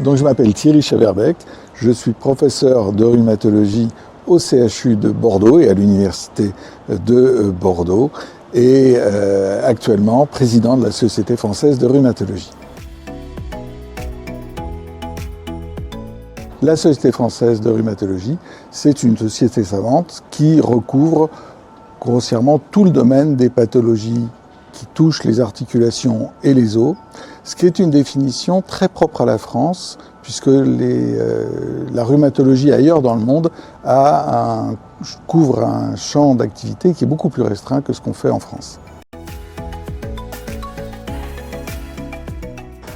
Donc je m'appelle Thierry Chaverbeck, je suis professeur de rhumatologie au CHU de Bordeaux et à l'Université de Bordeaux et actuellement président de la Société française de rhumatologie. La Société française de rhumatologie, c'est une société savante qui recouvre grossièrement tout le domaine des pathologies qui touchent les articulations et les os, ce qui est une définition très propre à la France, puisque la rhumatologie ailleurs dans le monde couvre un champ d'activité qui est beaucoup plus restreint que ce qu'on fait en France.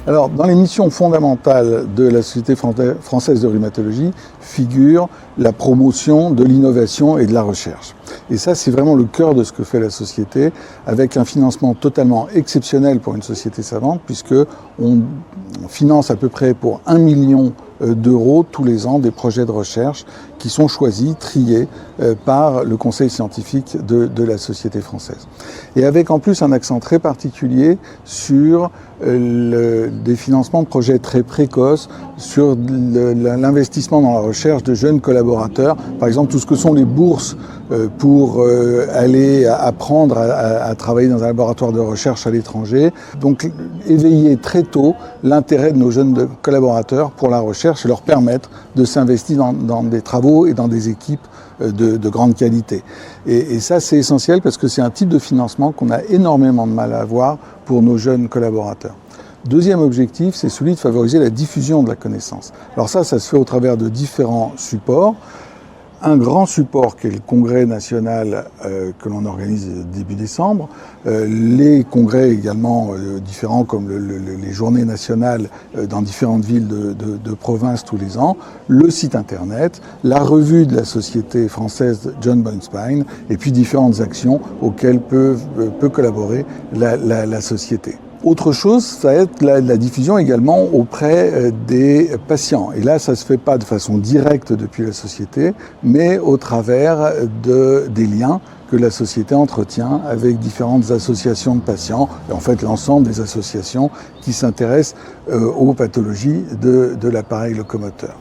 Alors, dans les missions fondamentales de la Société française de rhumatologie figure la promotion de l'innovation et de la recherche. Et ça, c'est vraiment le cœur de ce que fait la société, avec un financement totalement exceptionnel pour une société savante, puisqu'on finance à peu près pour 1 million d'euros tous les ans des projets de recherche qui sont choisis, triés par le conseil scientifique de la société française. Et avec en plus un accent très particulier sur des financements de projets très précoces, sur l'investissement dans la recherche de jeunes collaborateurs, par exemple tout ce que sont les bourses pour aller apprendre à travailler dans un laboratoire de recherche à l'étranger. Donc éveiller très tôt l'intérêt de nos jeunes collaborateurs pour la recherche et leur permettre de s'investir dans des travaux et dans des équipes de grande qualité. Et ça, c'est essentiel parce que c'est un type de financement qu'on a énormément de mal à avoir pour nos jeunes collaborateurs. Deuxième objectif, c'est celui de favoriser la diffusion de la connaissance. Alors ça se fait au travers de différents supports. Un grand support qui est le congrès national que l'on organise début décembre, les congrès également différents comme les journées nationales dans différentes villes de province tous les ans, le site internet, la revue de la société française John Bone Spine et puis différentes actions auxquelles peut collaborer la société. Autre chose, ça va être la diffusion également auprès des patients. Et là, ça ne se fait pas de façon directe depuis la société, mais au travers des liens que la société entretient avec différentes associations de patients, et en fait l'ensemble des associations qui s'intéressent aux pathologies de l'appareil locomoteur.